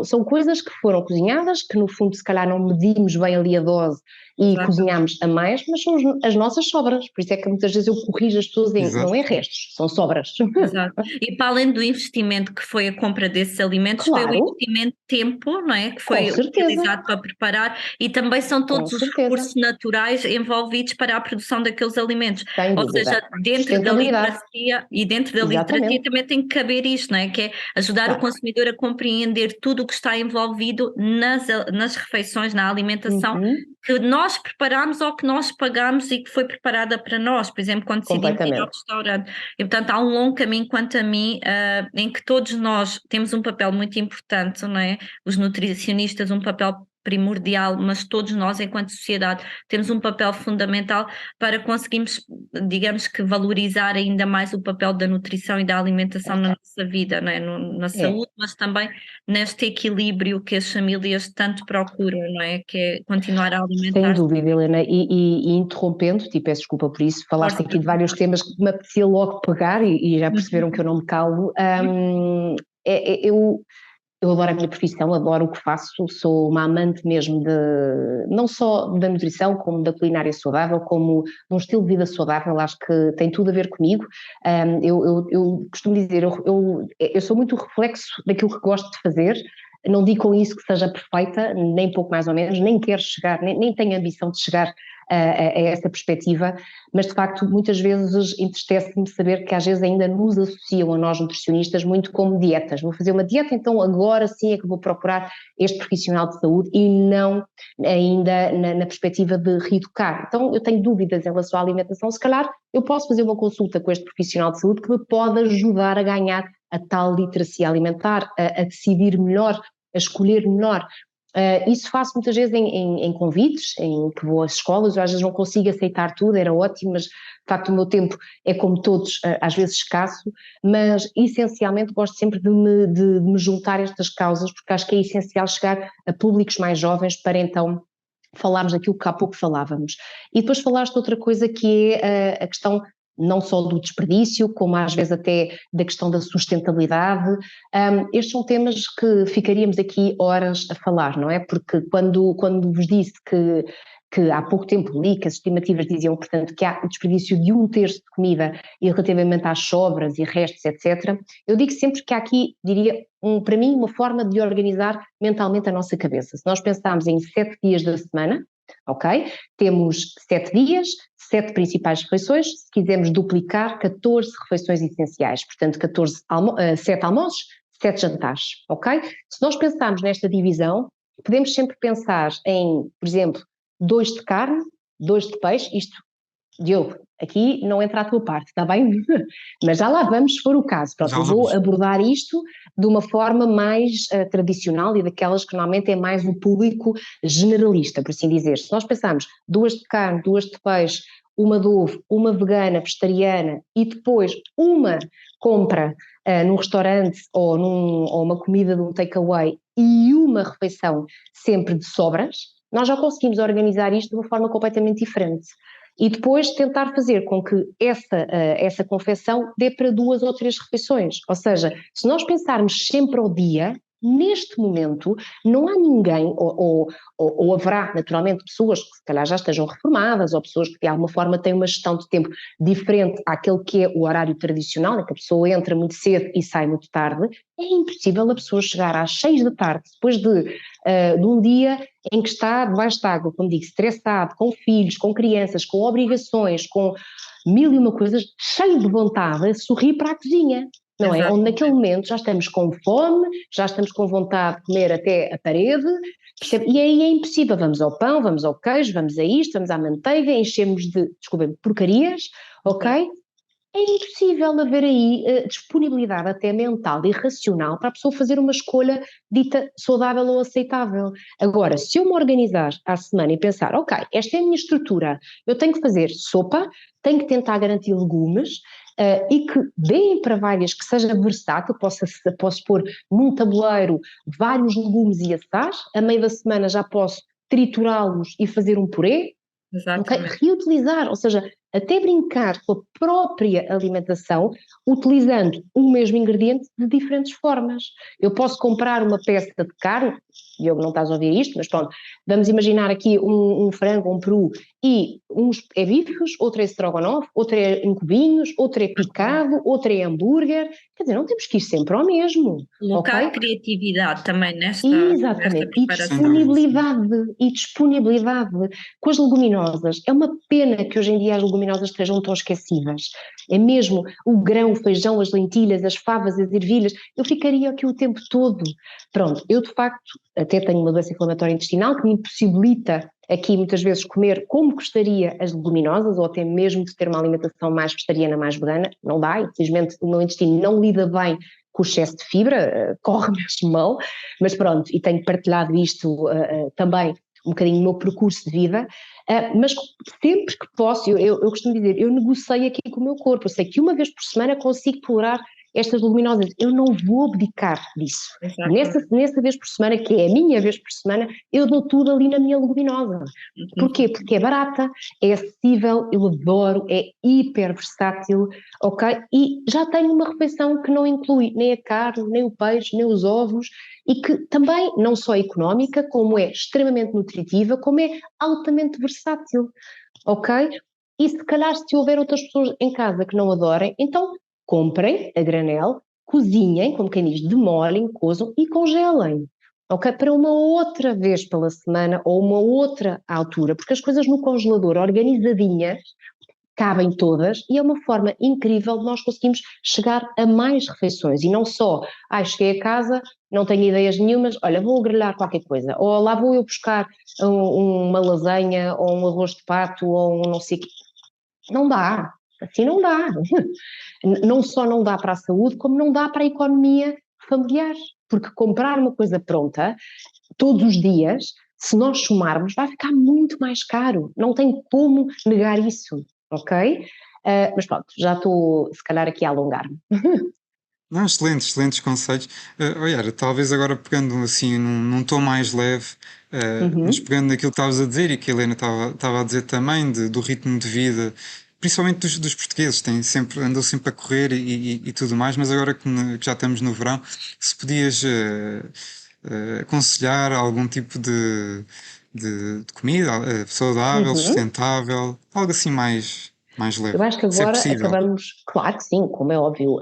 são coisas que foram cozinhadas, que no fundo se calhar não medimos bem ali a dose e Exatamente. cozinhamos a mais, mas são as nossas sobras, por isso é que muitas vezes eu corrijo as pessoas em, não Exato. é restos, são sobras. Exato. E para além do investimento que foi a compra desses alimentos, foi o Claro, investimento de tempo, não é? Que com foi certeza, utilizado para preparar e também são com todos os certeza, recursos naturais envolvidos para a produção daqueles alimentos. sem Ou seja, dúvida. dentro da Sustentabilidade, literacia e dentro da literacia exatamente, também tem que caber isto, não é? Que é ajudar o claro. consumidor a compreender tudo o que está envolvido nas refeições, na alimentação Uhum, que nós preparamos ou que nós pagamos e que foi preparada para nós, por exemplo, quando decidimos ir ao completamente. restaurante. E, portanto, há um longo caminho, quanto a mim, em que todos nós temos um papel muito importante, não é? Os nutricionistas, um papel primordial, mas todos nós, enquanto sociedade, temos um papel fundamental para conseguirmos, digamos que, valorizar ainda mais o papel da nutrição e da alimentação na nossa vida, não é? Na É. saúde, mas também neste equilíbrio que as famílias tanto procuram, não é? Que é continuar a Sem alimentar-se. dúvida, Helena, e interrompendo-te, e peço desculpa por isso, falaste Força. aqui de vários temas que me apetecia logo pegar e já perceberam que eu não me calo. Eu adoro a minha profissão, adoro o que faço, sou uma amante mesmo não só da nutrição, como da culinária saudável, como de um estilo de vida saudável, acho que tem tudo a ver comigo. Eu costumo dizer, eu sou muito o reflexo daquilo que gosto de fazer, não digo com isso que seja perfeita, nem pouco mais ou menos, nem quero chegar, nem tenho a ambição de chegar a essa perspectiva, mas de facto muitas vezes entristece-me saber que às vezes ainda nos associam a nós nutricionistas muito como dietas. Vou fazer uma dieta, então agora sim é que vou procurar este profissional de saúde e não ainda na perspectiva de reeducar. Então eu tenho dúvidas em relação à alimentação, se calhar eu posso fazer uma consulta com este profissional de saúde que me pode ajudar a ganhar a tal literacia alimentar, a decidir melhor, a escolher melhor. Isso faço muitas vezes em convites, em que vou às escolas, eu às vezes não consigo aceitar tudo, era ótimo, mas de facto o meu tempo é como todos, às vezes escasso, mas essencialmente gosto sempre de me juntar a estas causas, porque acho que é essencial chegar a públicos mais jovens para então falarmos daquilo que há pouco falávamos. E depois falaste de outra coisa que é a questão não só do desperdício, como às vezes até da questão da sustentabilidade. Estes são temas que ficaríamos aqui horas a falar, não é? Porque quando vos disse que há pouco tempo li que as estimativas diziam, portanto, que há o desperdício de um terço de comida e relativamente às sobras e restos, etc., eu digo sempre que há aqui, diria, para mim, uma forma de organizar mentalmente a nossa cabeça. Se nós pensarmos em 7 dias da semana, ok? Temos 7 dias, 7 principais refeições, se quisermos duplicar, 14 refeições essenciais, portanto 7 almoços, 7 jantares, ok? Se nós pensarmos nesta divisão, podemos sempre pensar em, por exemplo, 2 de carne, 2 de peixe, isto, Diogo, aqui não entra a tua parte, está bem? Mas já lá vamos, se for o caso. Pronto, Já eu vou vamos. abordar isto de uma forma mais tradicional e daquelas que normalmente é mais o público generalista, por assim dizer. Se nós pensarmos 2 de carne, 2 de peixe, uma de ovo, uma vegana, vegetariana e depois uma compra num restaurante ou uma comida de um takeaway e uma refeição sempre de sobras, nós já conseguimos organizar isto de uma forma completamente diferente. E depois tentar fazer com que essa confecção dê para 2 ou 3 refeições. Ou seja, se nós pensarmos sempre ao dia, neste momento não há ninguém, ou haverá naturalmente pessoas que se calhar já estejam reformadas, ou pessoas que de alguma forma têm uma gestão de tempo diferente àquele que é o horário tradicional, em que a pessoa entra muito cedo e sai muito tarde. É impossível a pessoa chegar às 6 da tarde, depois de um dia em que está debaixo de água, como digo, estressado, com filhos, com crianças, com obrigações, com mil e uma coisas, cheio de vontade, a sorrir para a cozinha. Não é? Onde naquele momento já estamos com fome, já estamos com vontade de comer até a parede, percebe? E aí é impossível, vamos ao pão, vamos ao queijo, vamos a isto, vamos à manteiga, enchemos de, desculpem, porcarias, ok? É impossível haver aí disponibilidade até mental e racional para a pessoa fazer uma escolha dita saudável ou aceitável. Agora, se eu me organizar à semana e pensar, ok, esta é a minha estrutura, eu tenho que fazer sopa, tenho que tentar garantir legumes, e que deem para várias, que seja versátil, posso pôr num tabuleiro vários legumes e assar, a meio da semana já posso triturá-los e fazer um purê, okay? Reutilizar, ou seja, até brincar com a própria alimentação, utilizando o mesmo ingrediente de diferentes formas. Eu posso comprar uma peça de carne, Diogo, não estás a ouvir isto, mas pronto, vamos imaginar aqui um frango, um peru, e uns é bifes, outro é strogonoff, outro é em cubinhos, outro é picado, outro é hambúrguer, quer dizer, não temos que ir sempre ao mesmo. Colocar Okay? criatividade também nesta Exatamente, preparação. e disponibilidade com as leguminosas. É uma pena que hoje em dia as leguminosas estejam tão esquecidas. É mesmo o grão, o feijão, as lentilhas, as favas, as ervilhas. Eu ficaria aqui o tempo todo. Pronto, eu de facto até tenho uma doença inflamatória intestinal que me impossibilita aqui muitas vezes comer como gostaria as leguminosas, ou até mesmo de ter uma alimentação mais vegetariana, mais vegana. Não dá, infelizmente o meu intestino não lida bem com o excesso de fibra, corre mesmo mal, mas pronto, e tenho partilhado isto também um bocadinho no meu percurso de vida, mas sempre que posso, eu costumo dizer, eu negocio aqui com o meu corpo, eu sei que uma vez por semana consigo tolerar estas leguminosas, eu não vou abdicar disso. Nessa vez por semana, que é a minha vez por semana, eu dou tudo ali na minha leguminosa. Porquê? Porque é barata, é acessível, eu adoro, é hiper versátil, ok? E já tenho uma refeição que não inclui nem a carne, nem o peixe, nem os ovos, e que também não só é económica, como é extremamente nutritiva, como é altamente versátil, ok? E se calhar se houver outras pessoas em casa que não adorem, então comprem a granel, cozinhem, como quem diz, demolhem, cozam e congelem, ok? Para uma outra vez pela semana ou uma outra altura, porque as coisas no congelador organizadinhas cabem todas e é uma forma incrível de nós conseguirmos chegar a mais refeições e não só, cheguei a casa, não tenho ideias nenhumas, olha, vou grelhar qualquer coisa, ou lá vou eu buscar uma lasanha ou um arroz de pato ou um não sei o quê. Não dá, assim não dá. Não só não dá para a saúde, como não dá para a economia familiar, porque comprar uma coisa pronta todos os dias, se nós somarmos, vai ficar muito mais caro, não tem como negar isso, ok? Mas pronto, já estou se calhar aqui a alongar-me. Não, excelentes conselhos. Olha, talvez agora pegando assim num tom mais leve, mas pegando naquilo que estavas a dizer e que a Helena estava a dizer também, do ritmo de vida, principalmente dos portugueses, andam sempre a correr e tudo mais, mas agora que já estamos no verão, se podias aconselhar algum tipo de comida saudável, sustentável, algo assim mais leve, Eu acho que se é agora possível. acabamos, claro que sim, como é óbvio.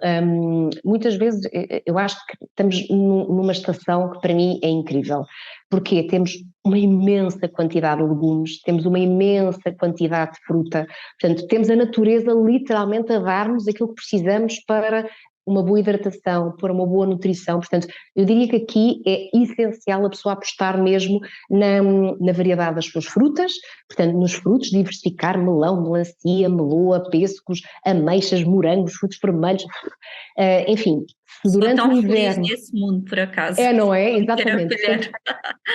Muitas vezes eu acho que estamos numa estação que para mim é incrível, porque temos uma imensa quantidade de legumes, temos uma imensa quantidade de fruta, portanto temos a natureza literalmente a dar-nos aquilo que precisamos para uma boa hidratação, para uma boa nutrição, portanto eu diria que aqui é essencial a pessoa apostar mesmo na variedade das suas frutas, portanto nos frutos, diversificar melão, melancia, meloa, pêssegos, ameixas, morangos, frutos vermelhos, enfim, Sou durante o tão feliz inverno. nesse mundo, por acaso. Não é? Não quero Exatamente. acolher.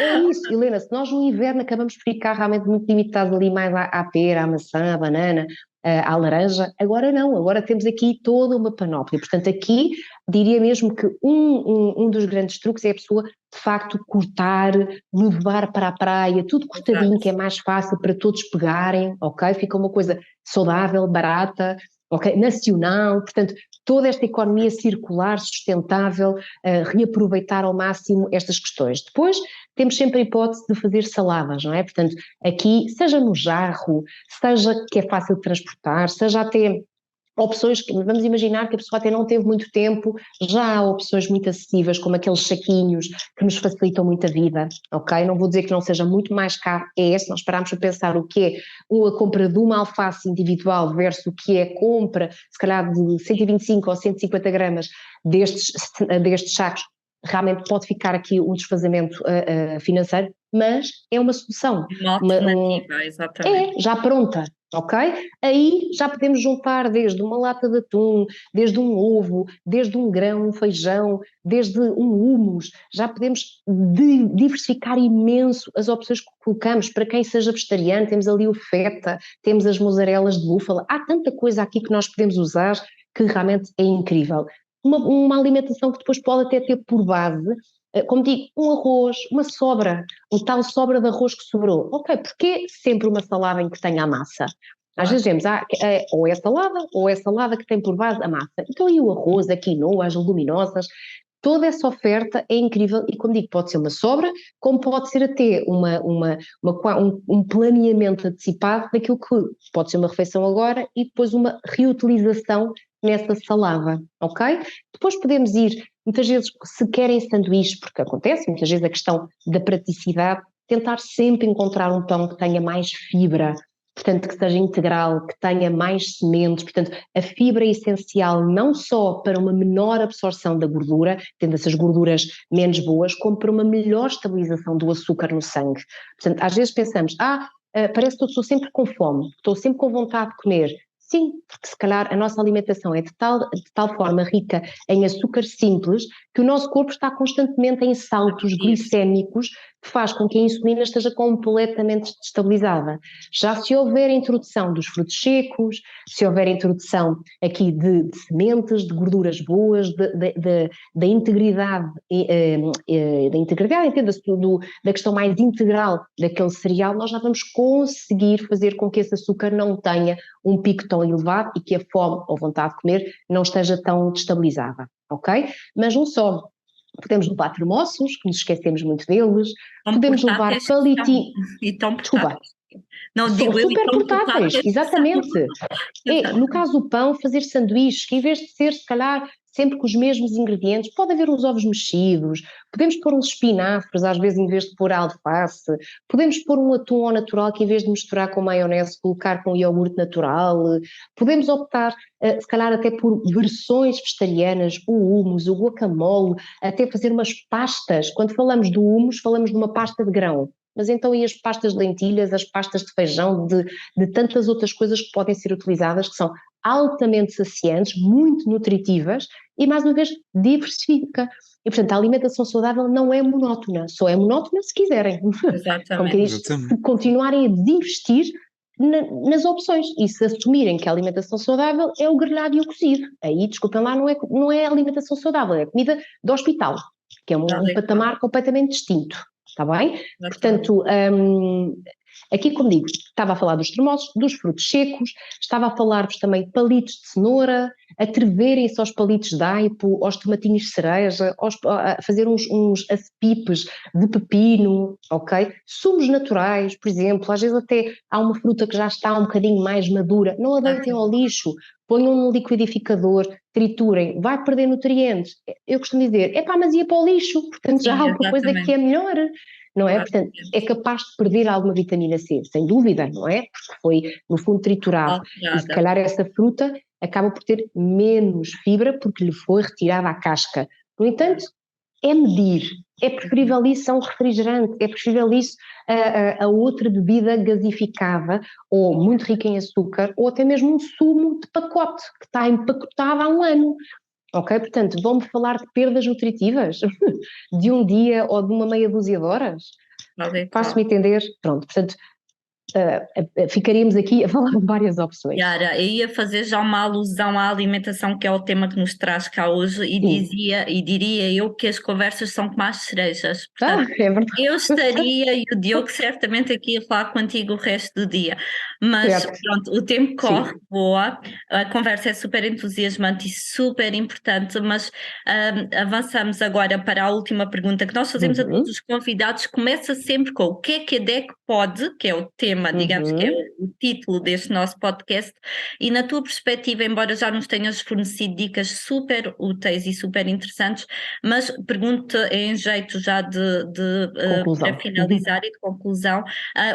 É isso, Helena, se nós no inverno acabamos por ficar realmente muito limitados ali mais à pera, à maçã, à banana, à laranja, agora não, agora temos aqui toda uma panóplia, portanto aqui diria mesmo que um dos grandes truques é a pessoa de facto cortar, levar para a praia, tudo cortadinho, que é mais fácil para todos pegarem, ok? Fica uma coisa saudável, barata, ok? Nacional, portanto toda esta economia circular, sustentável, reaproveitar ao máximo estas questões. Depois temos sempre a hipótese de fazer saladas, não é? Portanto, aqui, seja no jarro, seja que é fácil de transportar, seja até opções que, vamos imaginar que a pessoa até não teve muito tempo, já há opções muito acessíveis, como aqueles saquinhos que nos facilitam muito a vida, ok? Não vou dizer que não seja muito mais caro, é esse, nós paramos a pensar o que é a compra de uma alface individual versus o que é a compra, se calhar de 125 ou 150 gramas destes sacos, realmente pode ficar aqui um desfazamento financeiro, mas é uma solução. Uma alternativa, exatamente. Já pronta, ok? Aí já podemos juntar desde uma lata de atum, desde um ovo, desde um grão, um feijão, desde um hummus, já podemos diversificar imenso as opções que colocamos. Para quem seja vegetariano, temos ali o feta, temos as mozzarelas de búfala, há tanta coisa aqui que nós podemos usar que realmente é incrível. Uma alimentação que depois pode até ter por base, como digo, um arroz, uma sobra, um tal sobra de arroz que sobrou. Ok, porque sempre uma salada em que tenha a massa? Às vezes vemos, ou é salada que tem por base a massa. Então e o arroz, a quinoa, as leguminosas, toda essa oferta é incrível e, como digo, pode ser uma sobra, como pode ser até um planeamento antecipado daquilo que pode ser uma refeição agora e depois uma reutilização nessa salada, ok? Depois podemos ir, muitas vezes, se querem sanduíches, porque acontece, muitas vezes a questão da praticidade, tentar sempre encontrar um pão que tenha mais fibra, portanto que seja integral, que tenha mais sementes, portanto a fibra é essencial não só para uma menor absorção da gordura, tendo essas gorduras menos boas, como para uma melhor estabilização do açúcar no sangue. Portanto, às vezes pensamos, parece que eu estou sempre com fome, estou sempre com vontade de comer. Sim, porque se calhar a nossa alimentação é de tal forma rica em açúcar simples que o nosso corpo está constantemente em saltos glicémicos que faz com que a insulina esteja completamente destabilizada. Já se houver a introdução dos frutos secos, se houver a introdução aqui de sementes, de gorduras boas, da integridade, entenda-se, da questão mais integral daquele cereal, nós já vamos conseguir fazer com que esse açúcar não tenha um pico tão elevado e que a fome ou vontade de comer não esteja tão destabilizada, ok? Mas não só. Podemos levar termossos, que nos esquecemos muito deles, podemos levar palitinhos. Desculpa. Não São digo super portáteis, exatamente. No caso do pão, fazer sanduíches, que em vez de ser, se calhar, sempre com os mesmos ingredientes, pode haver uns ovos mexidos, podemos pôr uns espinafres, às vezes em vez de pôr alface, podemos pôr um atum ao natural, que em vez de misturar com maionese, colocar com iogurte natural, podemos optar, se calhar, até por versões vegetarianas, o hummus, o guacamole, até fazer umas pastas. Quando falamos do hummus, falamos de uma pasta de grão. Mas então e as pastas de lentilhas, as pastas de feijão, de tantas outras coisas que podem ser utilizadas, que são altamente saciantes, muito nutritivas e, mais uma vez, diversifica. E, portanto, a alimentação saudável não é monótona, só é monótona se quiserem. Exatamente. Se continuarem a investir nas opções e se assumirem que a alimentação saudável é o grelhado e o cozido. Aí, desculpem lá, não é alimentação saudável, é comida de hospital, que é um patamar completamente distinto. Está bem? Portanto, aqui, como digo, estava a falar dos termossos, dos frutos secos, estava a falar-vos também de palitos de cenoura, atreverem-se aos palitos de aipo, aos tomatinhos de cereja, a fazer uns acepipes de pepino, ok? Sumos naturais, por exemplo, às vezes até há uma fruta que já está um bocadinho mais madura, não a deitem ao lixo, ponham no liquidificador, triturem, vai perder nutrientes. Eu costumo dizer, mas ia para o lixo, portanto já há alguma coisa que é melhor, não é? Portanto, é capaz de perder alguma vitamina C, sem dúvida, não é? Porque foi, no fundo, triturado. E se calhar essa fruta acaba por ter menos fibra porque lhe foi retirada a casca. No entanto, é medir. É preferível isso a um refrigerante, é preferível isso a outra bebida gasificada ou muito rica em açúcar ou até mesmo um sumo de pacote que está empacotado há um ano. Ok? Portanto, vão-me falar de perdas nutritivas de um dia ou de uma meia dúzia de horas? Faço-me entender? Pronto, portanto, ficaríamos aqui a falar de várias opções. Yara, eu ia fazer já uma alusão à alimentação, que é o tema que nos traz cá hoje, e diria eu que as conversas são como as cerejas. Portanto, é verdade. eu estaria e o Diogo certamente aqui a falar contigo o resto do dia. Mas pronto, o tempo corre, boa, a conversa é super entusiasmante e super importante, mas avançamos agora para a última pergunta que nós fazemos a todos os convidados. Começa sempre com o que é que a DEC pode, que é o tema, digamos que é o título deste nosso podcast, e na tua perspectiva, embora já nos tenhas fornecido dicas super úteis e super interessantes, mas pergunto em jeito já para finalizar e de conclusão,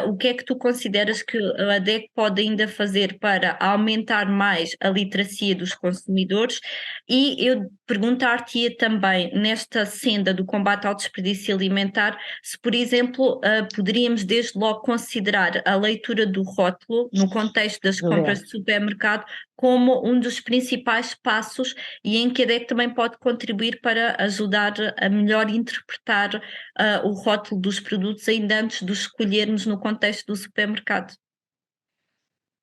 o que é que tu consideras que a DEC pode ainda fazer para aumentar mais a literacia dos consumidores? E eu perguntar-te também, nesta senda do combate ao desperdício alimentar, se, por exemplo, poderíamos desde logo considerar a leitura do rótulo no contexto das compras de supermercado como um dos principais passos, e em que a DEC também pode contribuir para ajudar a melhor interpretar o rótulo dos produtos ainda antes de os escolhermos no contexto do supermercado.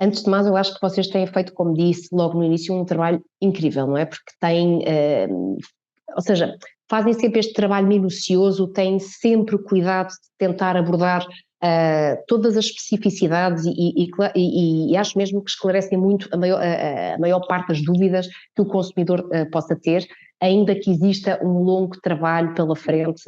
Antes de mais, eu acho que vocês têm feito, como disse logo no início, um trabalho incrível, não é? Porque têm, ou seja, fazem sempre este trabalho minucioso, têm sempre o cuidado de tentar abordar todas as especificidades e acho mesmo que esclarecem muito a maior parte das dúvidas que o consumidor possa ter, ainda que exista um longo trabalho pela frente.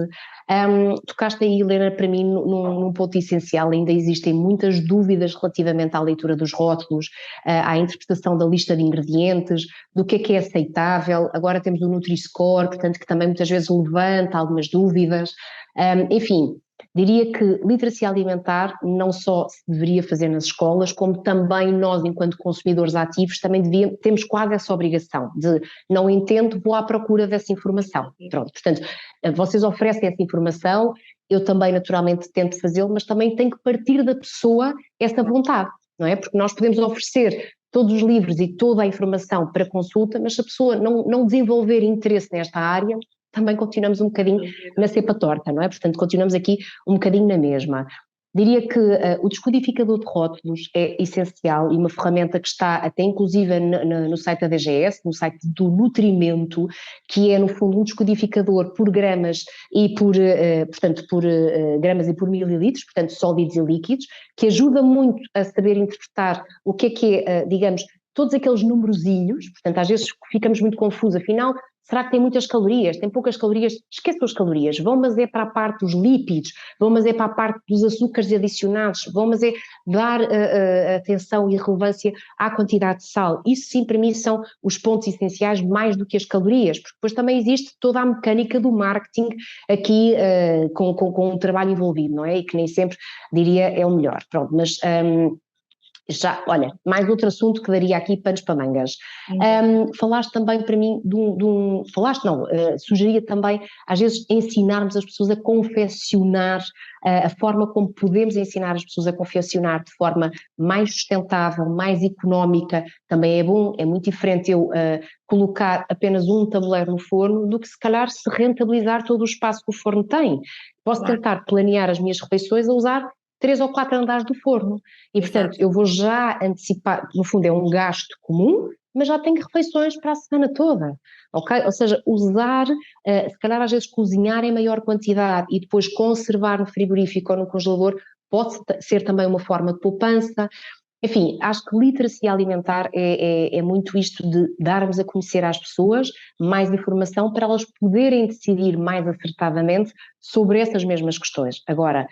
Tocaste aí, Helena, para mim num ponto essencial. Ainda existem muitas dúvidas relativamente à leitura dos rótulos, à interpretação da lista de ingredientes, do que é aceitável. Agora temos o Nutri-Score, portanto, que também muitas vezes levanta algumas dúvidas. Enfim, diria que literacia alimentar não só se deveria fazer nas escolas, como também nós, enquanto consumidores ativos, também temos quase essa obrigação de não entendo, vou à procura dessa informação. Pronto, portanto, vocês oferecem essa informação, eu também naturalmente tento fazê-lo, mas também tem que partir da pessoa essa vontade, não é? Porque nós podemos oferecer todos os livros e toda a informação para consulta, mas se a pessoa não desenvolver interesse nesta área, também continuamos um bocadinho na cepa torta, não é? Portanto, continuamos aqui um bocadinho na mesma. Diria que o descodificador de rótulos é essencial e uma ferramenta que está até inclusive no site da DGS, no site do Nutrimento, que é no fundo um descodificador por gramas e portanto, por gramas e por mililitros, portanto sólidos e líquidos, que ajuda muito a saber interpretar o que é, digamos, todos aqueles numerozinhos. Portanto, às vezes ficamos muito confusos, afinal, será que tem muitas calorias? Tem poucas calorias? Esqueçam as calorias, vão mas é para a parte dos lípidos, vão mas é para a parte dos açúcares adicionados, vão mas é dar atenção e relevância à quantidade de sal. Isso sim, para mim, são os pontos essenciais mais do que as calorias, porque depois também existe toda a mecânica do marketing aqui com um trabalho envolvido, não é? E que nem sempre, diria, é o melhor. Pronto, mas... já, olha, mais outro assunto que daria aqui panos para mangas. Falaste também para mim sugeria também às vezes ensinarmos as pessoas a confeccionar, a forma como podemos ensinar as pessoas a confeccionar de forma mais sustentável, mais económica, também é bom. É muito diferente eu colocar apenas um tabuleiro no forno do que se calhar se rentabilizar todo o espaço que o forno tem. Posso tentar planear as minhas refeições a usar 3 ou 4 andares do forno. E, portanto, eu vou já antecipar, no fundo é um gasto comum, mas já tenho refeições para a semana toda, ok? Ou seja, usar, se calhar às vezes cozinhar em maior quantidade e depois conservar no frigorífico ou no congelador pode ser também uma forma de poupança. Enfim, acho que literacia alimentar é muito isto de darmos a conhecer às pessoas mais informação para elas poderem decidir mais acertadamente sobre essas mesmas questões. Agora,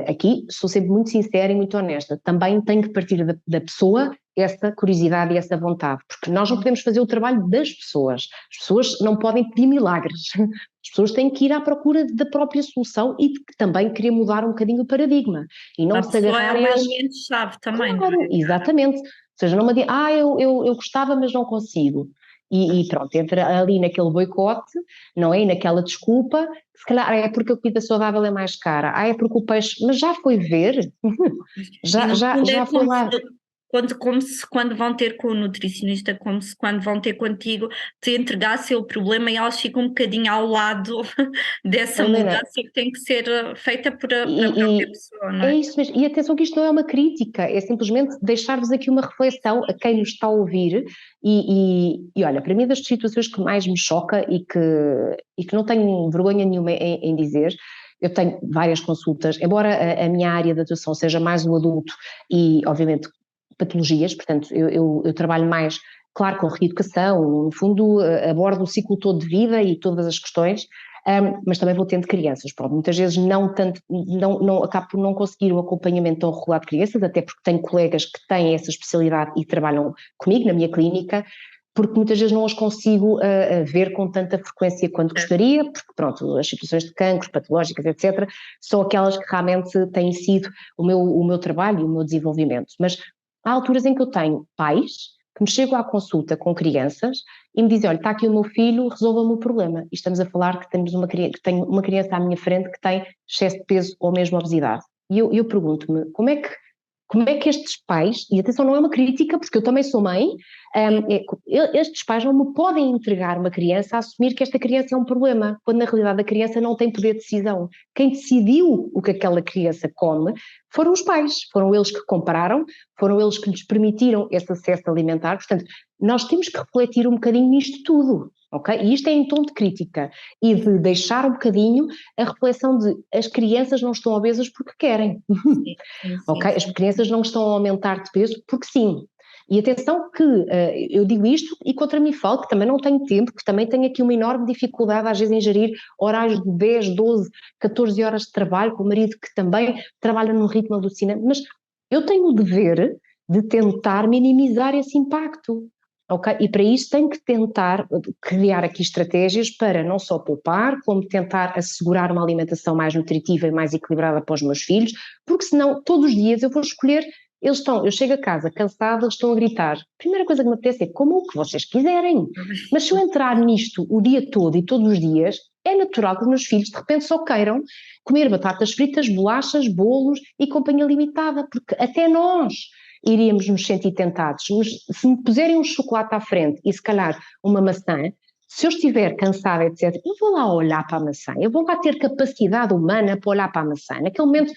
aqui sou sempre muito sincera e muito honesta, também tem que partir da pessoa essa curiosidade e essa vontade, porque nós não podemos fazer o trabalho das pessoas, as pessoas não podem pedir milagres, as pessoas têm que ir à procura da própria solução e também querer mudar um bocadinho o paradigma e não se agarrarem é um elemento-chave também. Claro, não é? Exatamente, ou seja, não me digam, eu gostava mas não consigo. E pronto, entra ali naquele boicote, não é? E naquela desculpa, se calhar é porque a comida saudável é mais cara, é porque o peixe, mas já foi ver, já foi lá. quando vão ter com o nutricionista, como se quando vão ter contigo, te entregasse o problema e elas ficam um bocadinho ao lado dessa mudança que tem que ser feita para a própria pessoa, não é? É isso mesmo, e atenção que isto não é uma crítica, é simplesmente deixar-vos aqui uma reflexão a quem nos está a ouvir e olha, para mim das situações que mais me choca e que não tenho vergonha nenhuma em dizer. Eu tenho várias consultas, embora a minha área de atuação seja mais o adulto e, obviamente, patologias, portanto, eu trabalho mais, claro, com reeducação, no fundo, abordo o ciclo todo de vida e todas as questões, mas também vou tendo crianças. Pronto, muitas vezes acabo por não conseguir um acompanhamento tão regular de crianças, até porque tenho colegas que têm essa especialidade e trabalham comigo na minha clínica, porque muitas vezes não as consigo ver com tanta frequência quanto gostaria, porque pronto, as situações de cancro, patológicas, etc., são aquelas que realmente têm sido o meu trabalho e o meu desenvolvimento. Mas há alturas em que eu tenho pais que me chegam à consulta com crianças e me dizem, olha, está aqui o meu filho, resolva-me o problema. E estamos a falar que tenho uma criança à minha frente que tem excesso de peso ou mesmo obesidade. E eu pergunto-me, como é que estes pais, e atenção, não é uma crítica, porque eu também sou mãe, estes pais não me podem entregar uma criança a assumir que esta criança é um problema, quando na realidade a criança não tem poder de decisão. Quem decidiu o que aquela criança come foram os pais, foram eles que compraram, foram eles que lhes permitiram esse acesso alimentar. Portanto, nós temos que refletir um bocadinho nisto tudo. Okay? E isto é em tom de crítica e de deixar um bocadinho a reflexão de as crianças não estão obesas porque querem, sim. Okay? As crianças não estão a aumentar de peso porque sim. E atenção que eu digo isto e contra mim falo que também não tenho tempo, que também tenho aqui uma enorme dificuldade às vezes em gerir horários de 10, 12, 14 horas de trabalho, com o marido que também trabalha num ritmo alucinante, mas eu tenho o dever de tentar minimizar esse impacto. Okay? E para isso tenho que tentar criar aqui estratégias para não só poupar, como tentar assegurar uma alimentação mais nutritiva e mais equilibrada para os meus filhos, porque senão todos os dias eu vou escolher, eu chego a casa cansada, eles estão a gritar, a primeira coisa que me apetece é como o que vocês quiserem, mas se eu entrar nisto o dia todo e todos os dias, é natural que os meus filhos de repente só queiram comer batatas fritas, bolachas, bolos e companhia limitada, porque até nós iríamos nos sentir tentados. Se me puserem um chocolate à frente e se calhar uma maçã, se eu estiver cansada, etc., eu vou lá olhar para a maçã, eu vou lá ter capacidade humana para olhar para a maçã. Naquele momento,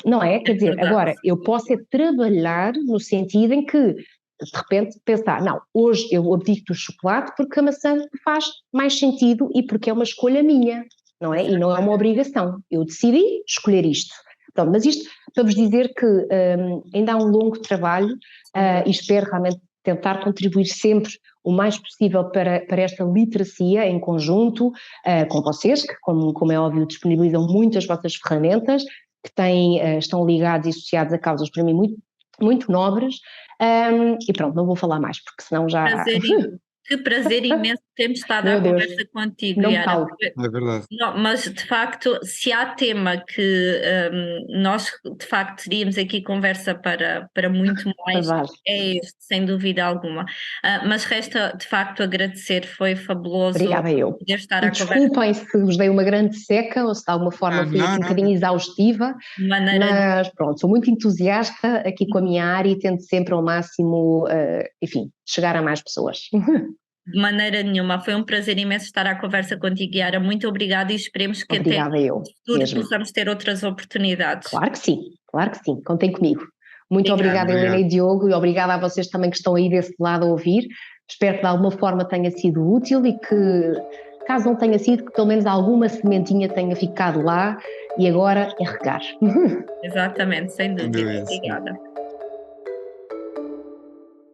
não é? Quer dizer, agora, eu posso é trabalhar no sentido em que, de repente, pensar, não, hoje eu abdico do chocolate porque a maçã faz mais sentido e porque é uma escolha minha, não é? E não é uma obrigação. Eu decidi escolher isto. Pronto, mas isto para vos dizer que ainda há um longo trabalho e espero realmente tentar contribuir sempre o mais possível para esta literacia em conjunto com vocês, que como é óbvio disponibilizam muitas vossas ferramentas, que estão ligados e associados a causas para mim muito, muito nobres e pronto, não vou falar mais porque senão já... Que prazer imenso termos estado à conversa contigo, não Yara. É verdade. Não, mas, de facto, se há tema que nós, de facto, teríamos aqui conversa para muito mais, é este, sem dúvida alguma. Mas resta, de facto, agradecer, foi fabuloso. Obrigada eu. Poder estar a conversa. Desculpem se vos dei uma grande seca ou se de alguma forma fui um bocadinho exaustiva, mas pronto, sou muito entusiasta aqui com a minha área e tento sempre ao máximo, enfim, chegar a mais pessoas. De maneira nenhuma, foi um prazer imenso estar à conversa contigo, Yara. Muito obrigada e esperemos que até no futuro possamos ter outras oportunidades. Claro que sim, contem comigo. Muito obrigada, Helena e Diogo, e obrigada a vocês também que estão aí desse lado a ouvir. Espero que de alguma forma tenha sido útil e que, caso não tenha sido, que pelo menos alguma sementinha tenha ficado lá e agora é regar. Exatamente, sem dúvida. Obrigada.